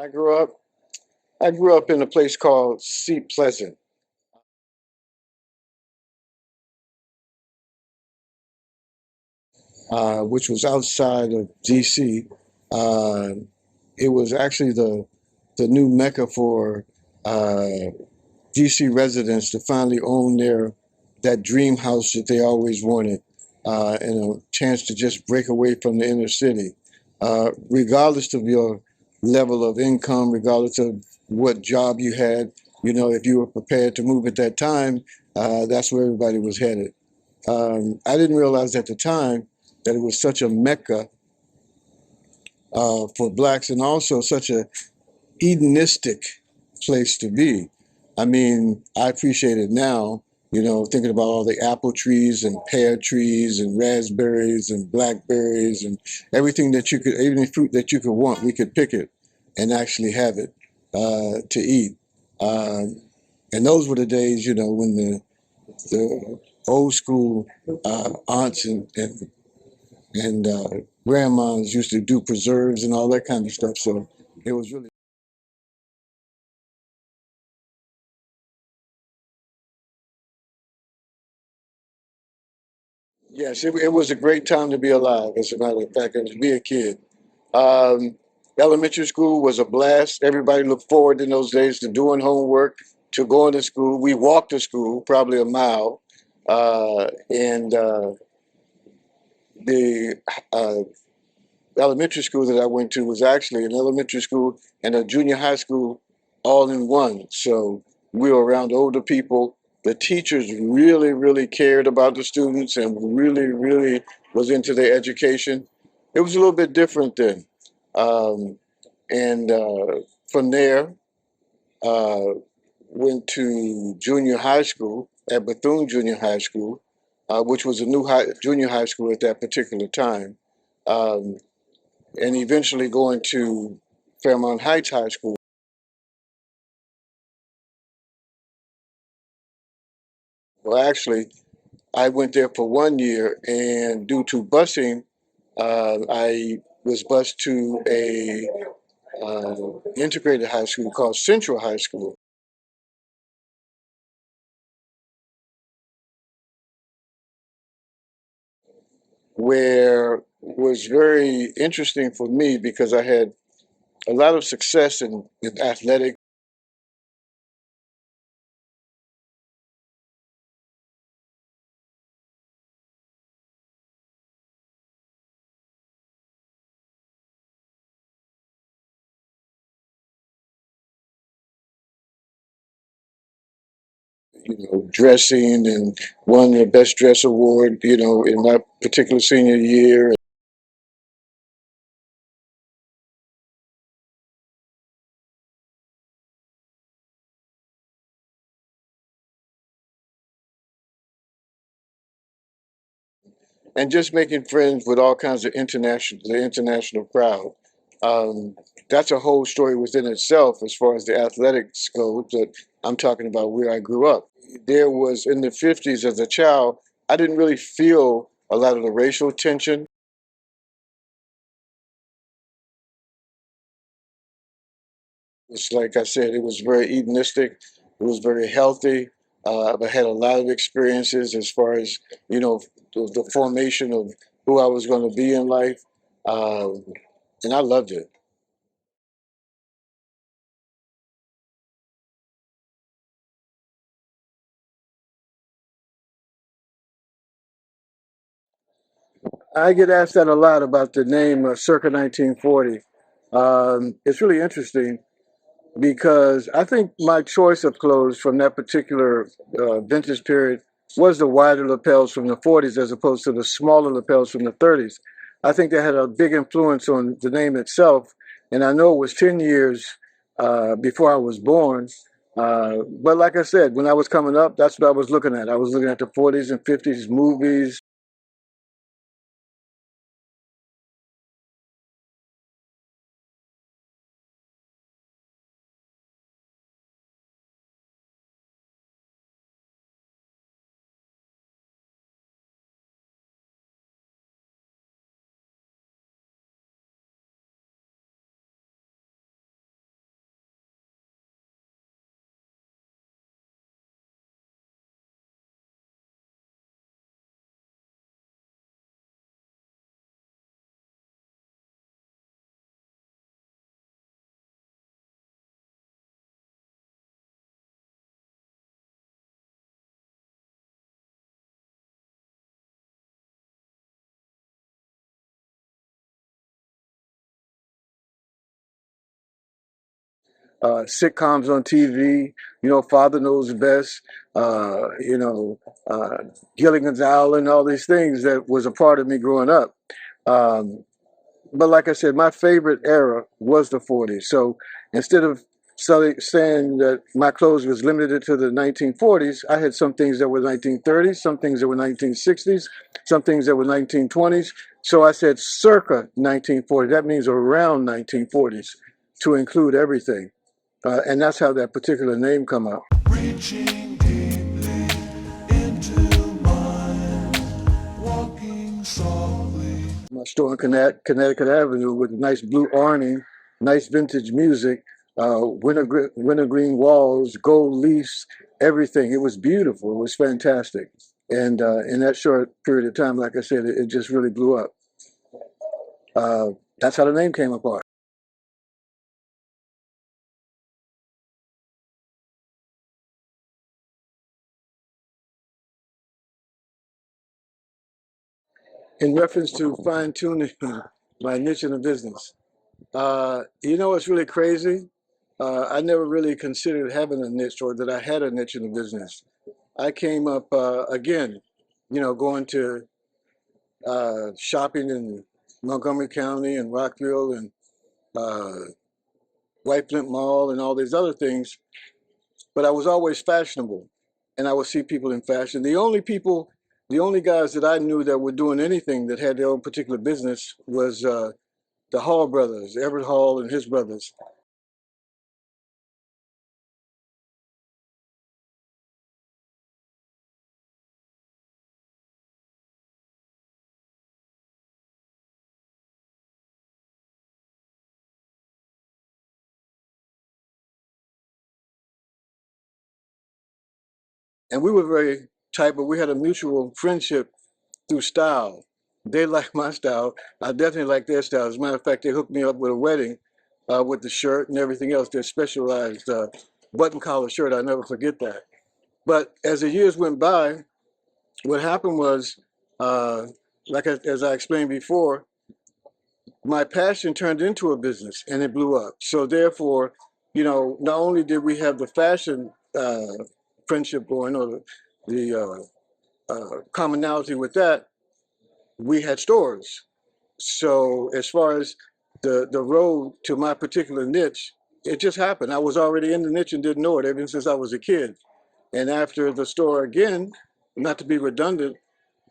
I grew up. I grew up in a place called Seat Pleasant, which was outside of D.C. Uh, it was actually the new mecca for uh, DC residents to finally own their that dream house that they always wanted, and a chance to just break away from the inner city, regardless of your level of income, regardless of what job you had. You know, if you were prepared to move at that time, that's where everybody was headed. I didn't realize at the time that it was such a mecca for blacks, and also such a hedonistic place to be. I mean, I appreciate it now, you know, thinking about all the apple trees and pear trees and raspberries and blackberries and everything that you could, even fruit that you could want, we could pick it and actually have it to eat. Um, and those were the days, you know, when the old school aunts and grandmas used to do preserves and all that kind of stuff. So it was really. Yes, it was a great time to be alive, as a matter of fact, and to be a kid. Um, Elementary school was a blast. Everybody looked forward in those days to doing homework, to going to school. We walked to school, probably a mile. And the elementary school that I went to was actually an elementary school and a junior high school all in one. So we were around older people. The teachers really, really cared about the students and really, really was into their education. It was a little bit different then. Um, and from there, uh, went to junior high school at Bethune Junior High School, which was a new junior high school at that particular time. Um, and eventually going to Fairmont Heights High School. Well, actually, I went there for 1 year, and due to busing, I was bused to a integrated high school called Central High School, where was very interesting for me because I had a lot of success in athletics. You know, dressing and won the best dress award, you know, in my particular senior year. And just making friends with all kinds of the international crowd. Um, that's a whole story within itself as far as the athletics go. But I'm talking about where I grew up. There was in the '50s as a child, I didn't really feel a lot of the racial tension. It's like I said, it was very hedonistic. It was very healthy. I had a lot of experiences as far as you know the formation of who I was going to be in life, um, and I loved it. I get asked that a lot about the name Circa 1940. It's really interesting because I think my choice of clothes from that particular vintage period was the wider lapels from the 40s as opposed to the smaller lapels from the 30s. I think that had a big influence on the name itself, and I know it was 10 years before I was born. But like I said, when I was coming up, that's what I was looking at. I was looking at the 40s and 50s movies. sitcoms on TV, Father Knows Best, you know, uh, Gilligan's Island, all these things that was a part of me growing up. Um, but like I said, my favorite era was the 40s. So instead of saying that my clothes was limited to the 1940s, I had some things that were 1930s, some things that were 1960s, some things that were 1920s. So I said circa 1940. That means around 1940s to include everything. And that's how that particular name come out. Reaching deeply into mine, walking softly. My store in Connecticut Avenue with a nice blue awning, nice vintage music, wintergreen walls, gold leaves, everything. It was beautiful. It was fantastic. And in that short period of time, like I said, it just really blew up. That's how the name came apart. In reference to fine tuning my niche in the business, what's really crazy? I never really considered having a niche or that I had a niche in the business. I came up again, going to shopping in Montgomery County and Rockville and uh, White Flint Mall and all these other things. But I was always fashionable, and I would see people in fashion. The only guys that I knew that were doing anything that had their own particular business was the Hall brothers, Everett Hall and his brothers. And we were very tight, but we had a mutual friendship through style. They liked my style. I definitely liked their style. As a matter of fact, they hooked me up with a wedding with the shirt and everything else. Their specialized button collar shirt. I'll never forget that. But as the years went by, what happened was, uh, as I explained before, my passion turned into a business and it blew up. So therefore, not only did we have the fashion friendship going or the commonality with that, we had stores. So as far as the road to my particular niche, it just happened. I was already in the niche and didn't know it ever since I was a kid. And after the store again, not to be redundant,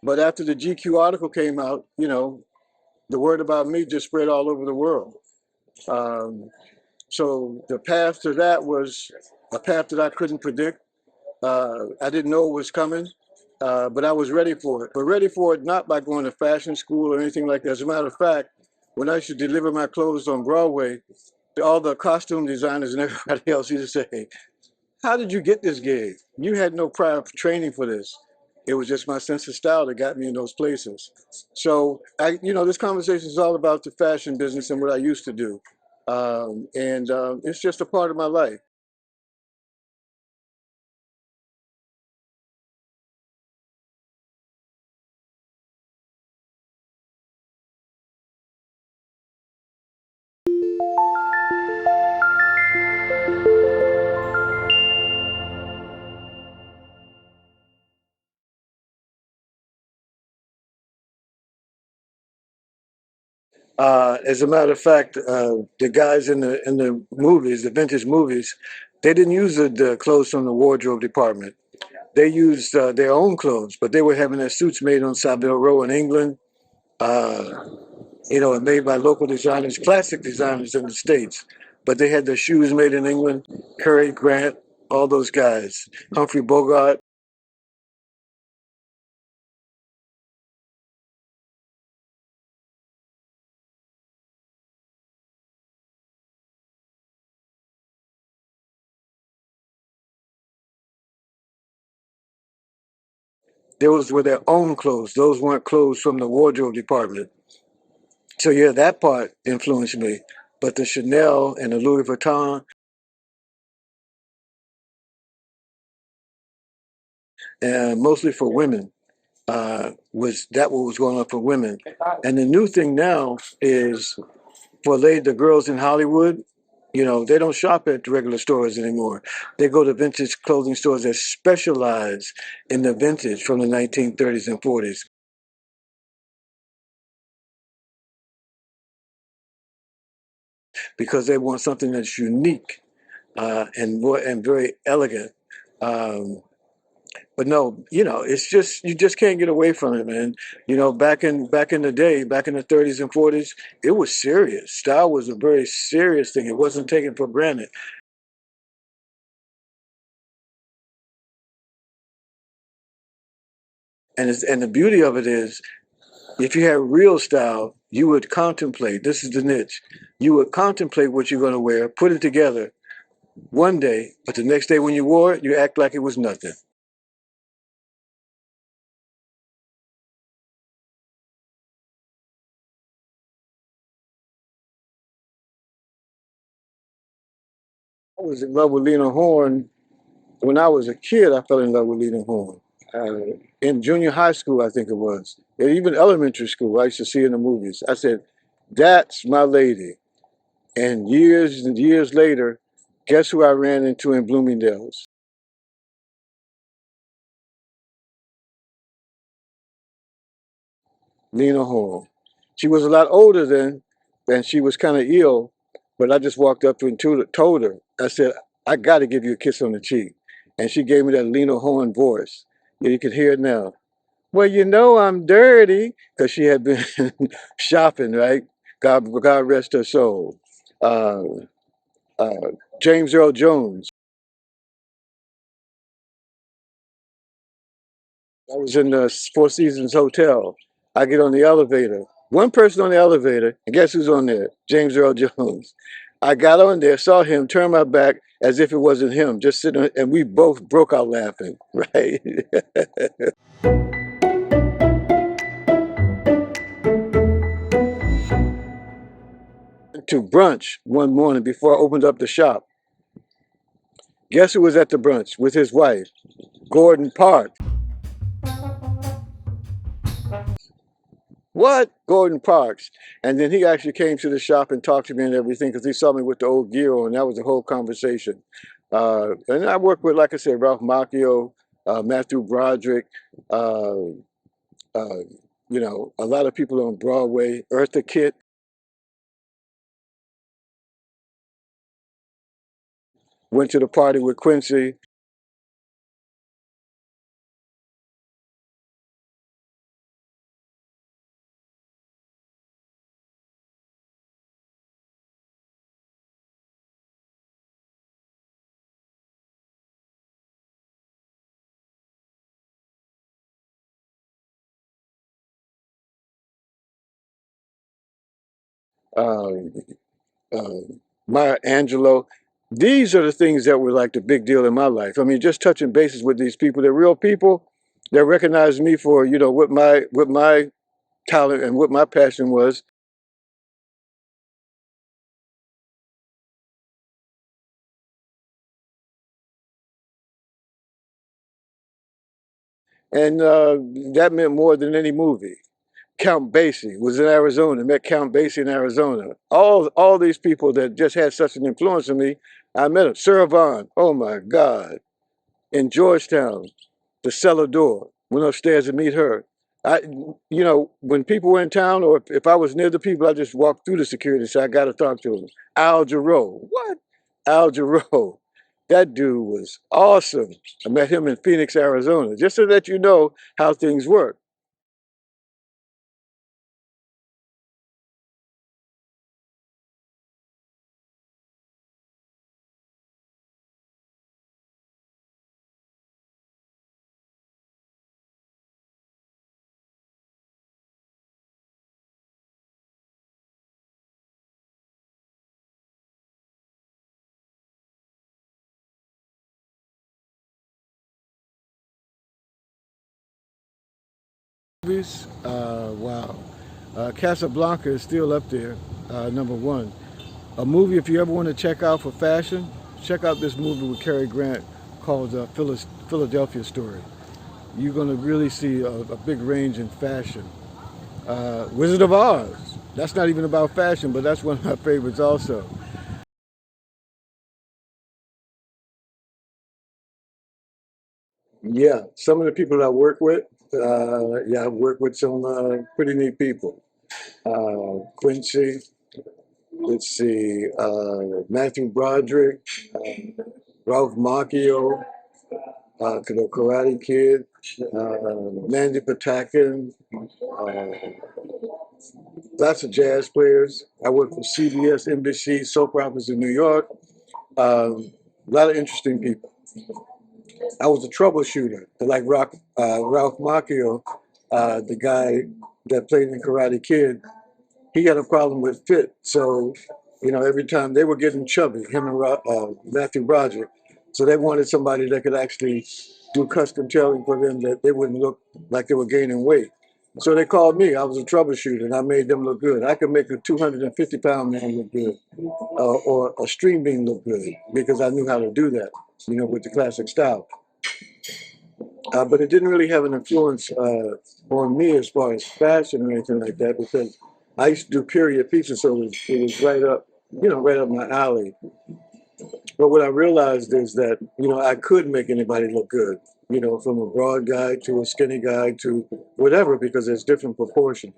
but after the GQ article came out, the word about me just spread all over the world. Um, so the path to that was a path that I couldn't predict. I didn't know it was coming, but I was ready for it. But ready for it not by going to fashion school or anything like that. As a matter of fact, when I used to deliver my clothes on Broadway, all the costume designers and everybody else used to say, "How did you get this gig? You had no prior training for this." It was just my sense of style that got me in those places. So this conversation is all about the fashion business and what I used to do, and it's just a part of my life. As a matter of fact, the guys in the movies, the vintage movies, they didn't use the clothes from the wardrobe department. They used their own clothes, but they were having their suits made on Savile Row in England, uh, and made by local designers, classic designers in the States. But they had their shoes made in England. Curry Grant, all those guys, Humphrey Bogart. Those were their own clothes. Those weren't clothes from the wardrobe department. So yeah, that part influenced me. But the Chanel and the Louis Vuitton, and mostly for women, was that what was going on for women. And the new thing now is for the girls in Hollywood. You know, they don't shop at regular stores anymore. They go to vintage clothing stores that specialize in the vintage from the 1930s and 40s because they want something that's unique and very elegant. Um, but no, you know, it's just you just can't get away from it, man. You know, back in the day, back in the 30s and 40s, it was serious. Style was a very serious thing. It wasn't taken for granted. And the beauty of it is, if you had real style, you would contemplate. This is the niche. You would contemplate what you're going to wear, put it together one day, but the next day when you wore it, you act like it was nothing. I was in love with Lena Horne when I was a kid. I fell in love with Lena Horne. In junior high school, I think it was, and even elementary school, I used to see in the movies. I said, "That's my lady." And years later, guess who I ran into in Bloomingdale's? Lena Horne. She was a lot older then, and she was kind of ill, but I just walked up to her and told her, I said, "I got to give you a kiss on the cheek." And she gave me that Lena Horne voice. Yeah, you can hear it now. Well, you know I'm dirty, because she had been shopping, right? God rest her soul. Uh, uh, James Earl Jones. I was in the Four Seasons Hotel. I get on the elevator. One person on the elevator, and guess who's on there? James Earl Jones. I got on there, saw him, turned my back as if it wasn't him, just sitting, and we both broke out laughing, right? To brunch one morning before I opened up the shop. Guess who was at the brunch with his wife? Gordon Parks. What? Gordon Parks. And then he actually came to the shop and talked to me and everything because he saw me with the old gear on. That was the whole conversation. And I worked with, like I said, Ralph Macchio, Matthew Broderick, uh, uh, you know, a lot of people on Broadway, Eartha Kitt. Went to the party with Quincy. Uh, uh, Maya Angelou. These are the things that were like the big deal in my life. I mean, just touching bases with these people. They're real people. They recognize me for, you know, what my talent and what my passion was. And that meant more than any movie. Count Basie was in Arizona. Met Count Basie in Arizona. All these people that just had such an influence on me, I met them. Sarah Vaughan, oh my God, in Georgetown, the cellar door. Went upstairs to meet her. I, you know, when people were in town, or if I was near the people, I just walked through the security and said, "I got to talk to him." Al Jarreau, what? Al Jarreau, that dude was awesome. I met him in Phoenix, Arizona, just so that you know how things work. Movies, wow. Casablanca is still up there, number one. A movie, if you ever want to check out for fashion, check out this movie with Cary Grant called Philadelphia Story. You're going to really see a big range in fashion. Wizard of Oz. That's not even about fashion, but that's one of my favorites also. Yeah, some of the people I work with, yeah, I work with some pretty neat people. Quincy, let's see, Matthew Broderick, Ralph Macchio, the Karate Kid, Mandy Patakin, lots of jazz players. I work for CBS, NBC, soap operas in New York. A lot of interesting people. I was a troubleshooter, like Ralph Macchio, the guy that played in Karate Kid. He had a problem with fit, so every time they were getting chubby, him and Matthew Broderick, so they wanted somebody that could actually do custom tailoring for them that they wouldn't look like they were gaining weight. So they called me. I was a troubleshooter, and I made them look good. I could make a 250-pound man look good, or a string bean look good, because I knew how to do that, with the classic style. But it didn't really have an influence on me as far as fashion or anything like that, because I used to do period pieces, so it was right up my alley. But what I realized is that I could make anybody look good, from a broad guy to a skinny guy to whatever, because there's different proportions.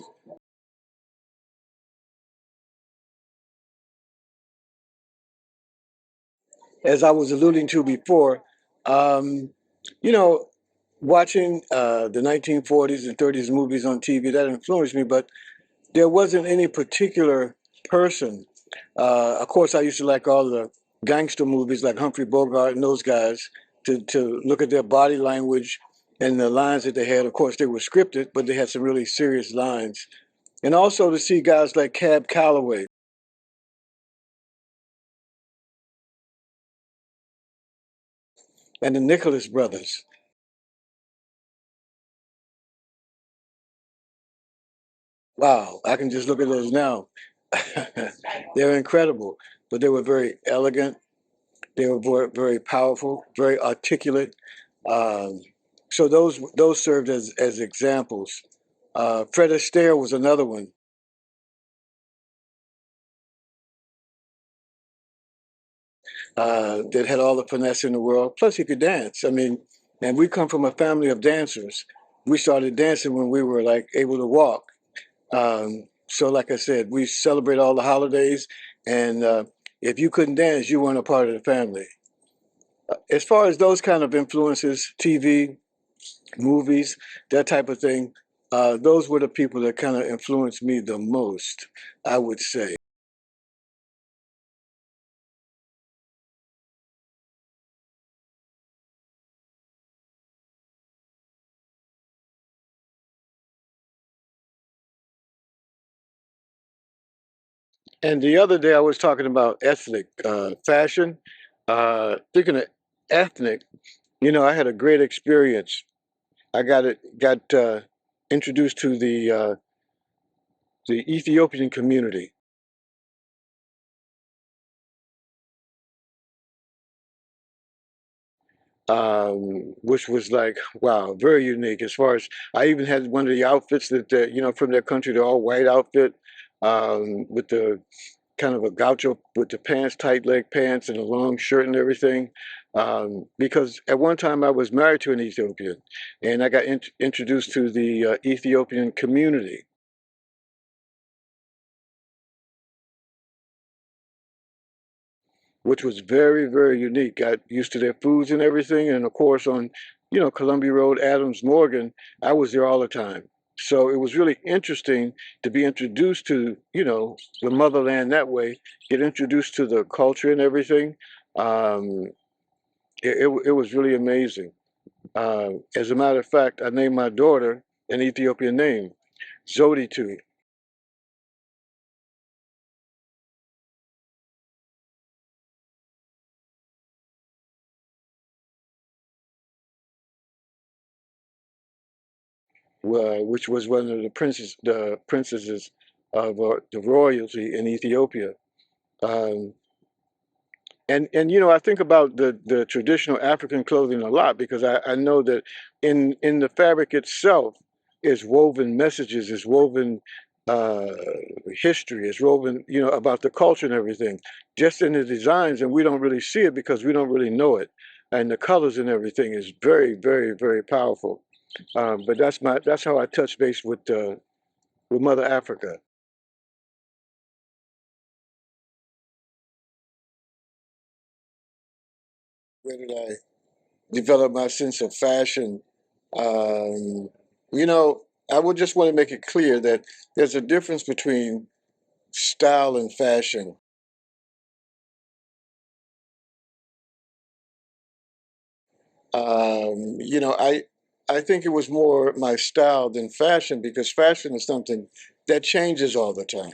As I was alluding to before, um, you know, watching the 1940s and 30s movies on TV, that influenced me, but there wasn't any particular person. Of course, I used to like all the gangster movies like Humphrey Bogart and those guys to look at their body language and the lines that they had. Of course, they were scripted, but they had some really serious lines. And also to see guys like Cab Calloway and the Nicholas brothers. Wow, I can just look at those now. They're incredible, but they were very elegant. They were very, very powerful, very articulate. Um, so those served as examples. Fred Astaire was another one that had all the finesse in the world. Plus, he could dance. I mean, and we come from a family of dancers. We started dancing when we were like able to walk. So, like I said, we celebrate all the holidays, and if you couldn't dance, you weren't a part of the family. As far as those kind of influences, TV, movies, that type of thing, those were the people that kind of influenced me the most, I would say. And the other day I was talking about ethnic fashion. Thinking of ethnic, I had a great experience. I got introduced to the Ethiopian community, which was like wow, very unique. As far as I even had one of the outfits that from their country, the all white outfit with the kind of a gaucho with the pants, tight leg pants, and a long shirt and everything. Because at one time I was married to an Ethiopian, and I got introduced to the Ethiopian community, which was very, very unique. Got used to their foods and everything, and of course on, Columbia Road, Adams, Morgan, I was there all the time. So it was really interesting to be introduced to, the motherland that way, get introduced to the culture and everything. Um, it was really amazing. As a matter of fact, I named my daughter an Ethiopian name, Zoditu, which was one of the princesses of the royalty in Ethiopia. Um, and I think about the traditional African clothing a lot because I know that in the fabric itself is woven messages, is woven uh, history, is woven about the culture and everything, just in the designs, and we don't really see it because we don't really know it. and the colors and everything is very, very, very powerful. But that's how I touch base with Mother Africa. Where did I develop my sense of fashion? Um, you know, I would just want to make it clear that there's a difference between style and fashion. I think it was more my style than fashion because fashion is something that changes all the time.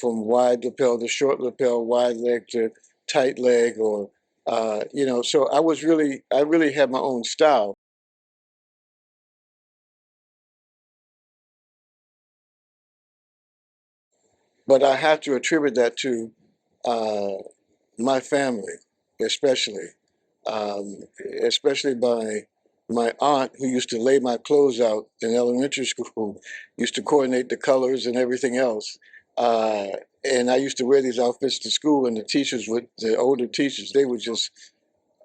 From wide lapel to short lapel, wide leg to tight leg, or So I really had my own style, but I have to attribute that to uh, my family, especially, um, especially my aunt who used to lay my clothes out in elementary school, used to coordinate the colors and everything else. Uh, and I used to wear these outfits to school, and the older teachers, they would just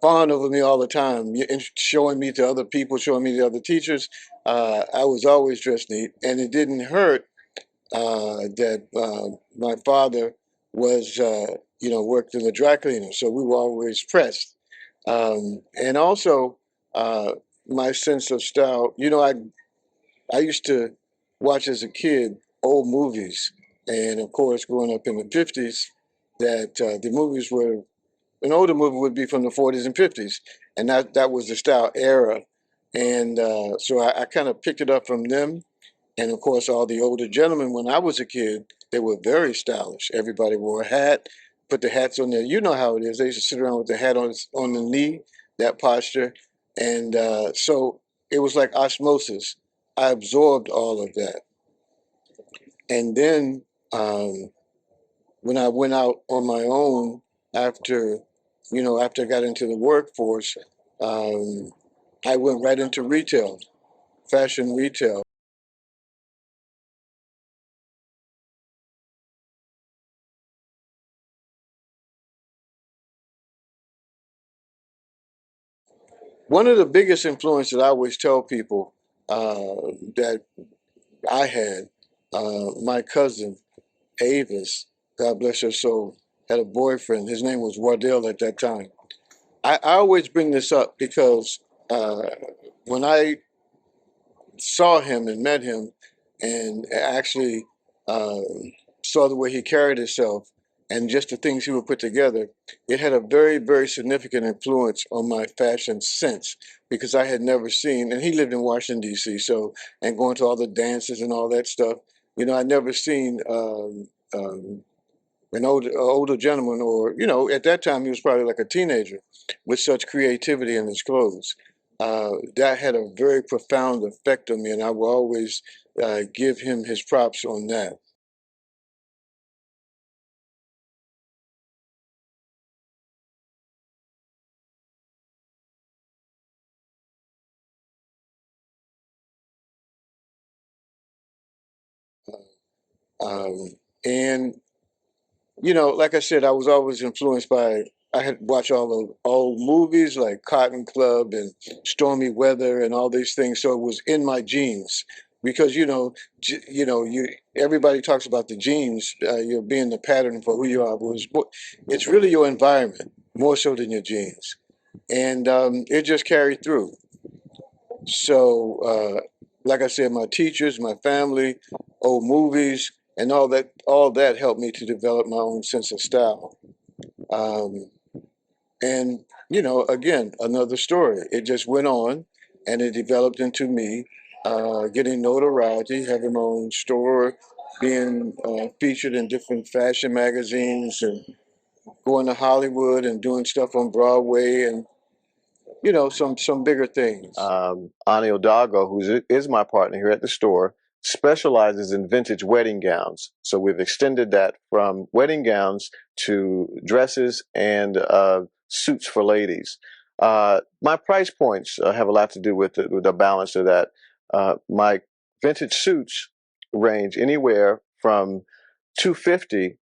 fawn over me all the time, showing me to other people, showing me to other teachers. I was always dressed neat, and it didn't hurt that my father was, worked in the dry cleaner, so we were always pressed. And also, uh, my sense of style. I used to watch as a kid old movies, and of course, growing up in the '50s, that the movies were an older movie would be from the '40s and '50s, and that was the style era. And so I kind of picked it up from them, and of course, all the older gentlemen, when I was a kid, they were very stylish. Everybody wore a hat, put the hats on there. You know how it is. They used to sit around with the hat on the knee, that posture. And so it was like osmosis. I absorbed all of that. And then um, when I went out on my own after, after I got into the workforce, um, I went right into retail, fashion retail. One of the biggest influences I always tell people that I had, my cousin Avis, God bless her soul, had a boyfriend. His name was Wardell at that time. I always bring this up because uh, when I saw him and met him and actually uh, saw the way he carried himself and just the things he would put together, it had a very, very significant influence on my fashion sense because I had never seen, and he lived in Washington, D.C., so, and going to all the dances and all that stuff, I'd never seen an older gentleman, or at that time he was probably like a teenager, with such creativity in his clothes. That had a very profound effect on me, and I will always give him his props on that. Um, and like I said, I was always influenced by. I had watched all the old movies like Cotton Club and Stormy Weather and all these things, so it was in my genes. Because you everybody talks about the genes, being the pattern for who you are. But it's really your environment more so than your genes, and it just carried through. So, like I said, my teachers, my family, old movies, and all that helped me to develop my own sense of style. Um, and again, another story. It just went on, and it developed into me getting notoriety, having my own store, being featured in different fashion magazines, and going to Hollywood and doing stuff on Broadway, and some bigger things. Ani Odago, is my partner here at the store, specializes in vintage wedding gowns. So we've extended that from wedding gowns to dresses and suits for ladies. My price points have a lot to do with the balance of that. My vintage suits range anywhere from $250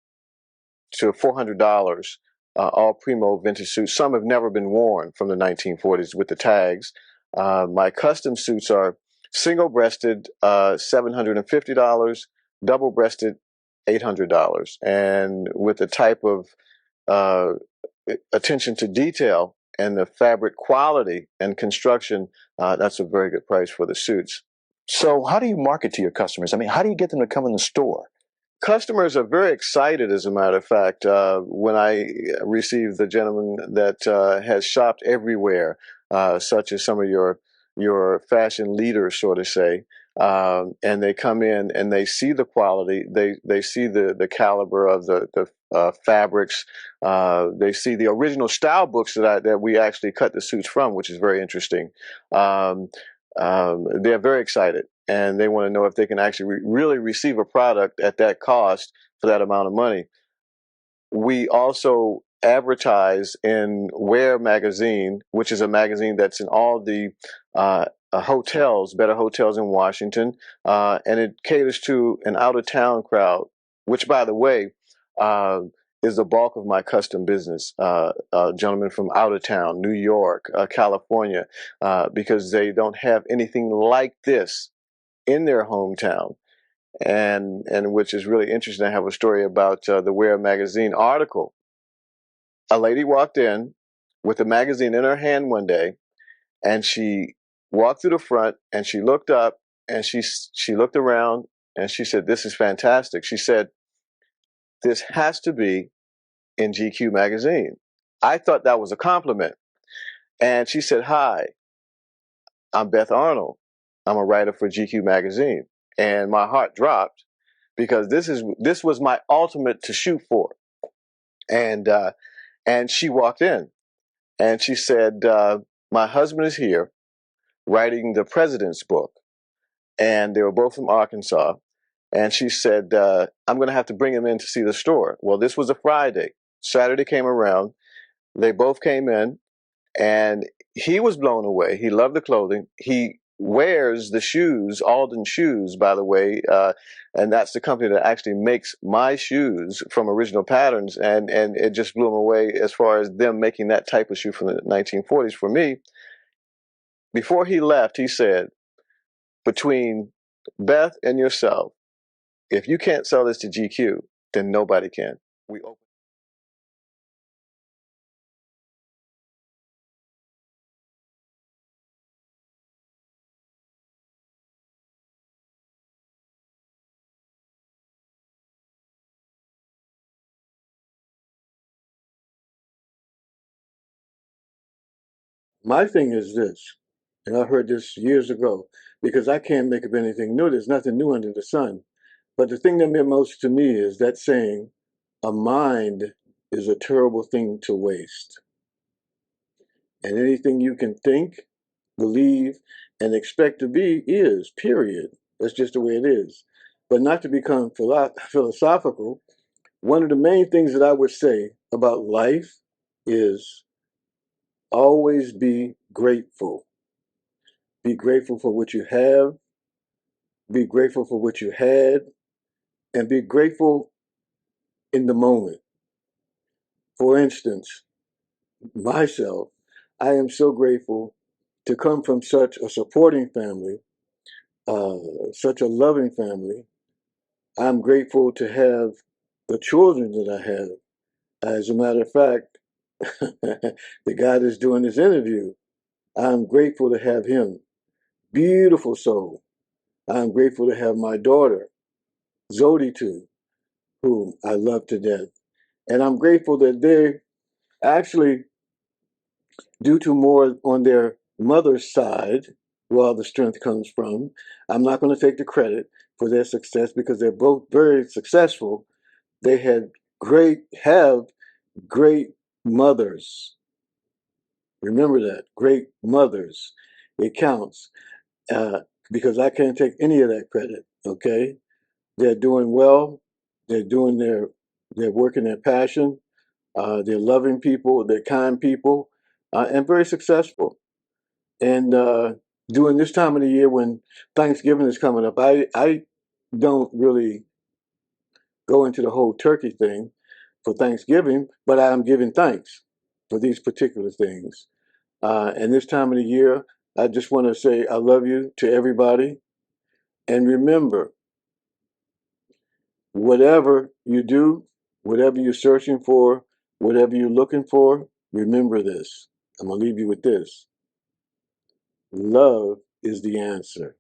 to $400. all primo vintage suits. Some have never been worn from the 1940s with the tags. My custom suits are single-breasted, $750, double-breasted, $800, and with the type of uh, attention to detail and the fabric quality and construction, that's a very good price for the suits. So how do you market to your customers? I mean, how do you get them to come in the store? Customers are very excited, as a matter of fact, when I receive the gentleman that has shopped everywhere, such as some of your fashion leaders, so to say, and they come in and they see the quality, they see the caliber of the fabrics, they see the original style books that we actually cut the suits from, which is very interesting. Um, they're very excited, and they want to know if they can actually really receive a product at that cost for that amount of money. We also advertise in Wear magazine, which is a magazine that's in all the hotels, better hotels in Washington, and it caters to an out-of-town crowd, which, by the way, uh, is the bulk of my custom business. Gentlemen from out of town, New York, California, because they don't have anything like this in their hometown, and which is really interesting. I have a story about the Wear magazine article. A lady walked in with a magazine in her hand one day, and she walked through the front, and she looked up, and she looked around, and she said, "This is fantastic." She said, "This has to be in GQ magazine." I thought that was a compliment, and she said, "Hi, I'm Beth Arnold. I'm a writer for GQ magazine." And my heart dropped because this was my ultimate to shoot for. And she walked in and she said, "My husband is here writing the president's book," and they were both from Arkansas. And she said, "I'm going to have to bring him in to see the store." Well, this was a Friday. Saturday came around. They both came in, and he was blown away. He loved the clothing. He wears the shoes, Alden Shoes, by the way, and that's the company that actually makes my shoes from original patterns, and it just blew him away as far as them making that type of shoe from the 1940s for me. Before he left, he said, "Between Beth and yourself, if you can't sell this to GQ, then nobody can." We open. My thing is this, and I heard this years ago, because I can't make up anything new. There's nothing new under the sun. But the thing that meant most to me is that saying, "A mind is a terrible thing to waste." And anything you can think, believe, and expect to be is, period. That's just the way it is. But not to become philosophical, one of the main things that I would say about life is always be grateful. Be grateful for what you have, be grateful for what you had, and be grateful in the moment. For instance, myself, I am so grateful to come from such a supporting family, uh, such a loving family. I'm grateful to have the children that I have. As a matter of fact, the guy that's doing this interview, I'm grateful to have him. Beautiful soul. I'm grateful to have my daughter, Zodi, too, whom I love to death. And I'm grateful that they actually, due to more on their mother's side, where all the strength comes from, I'm not going to take the credit for their success because they're both very successful. They have great mothers. Remember that, great mothers. It counts, uh, because I can't take any of that credit. Okay, they're doing well. They're doing they're working their passion. They're loving people. They're kind people, and very successful. And during this time of the year when Thanksgiving is coming up, I don't really go into the whole turkey thing. for Thanksgiving, but I'm giving thanks for these particular things. And this time of the year, I just want to say I love you to everybody. And remember, whatever you do, whatever you're searching for, whatever you're looking for, remember this. I'm going to leave you with this. Love is the answer.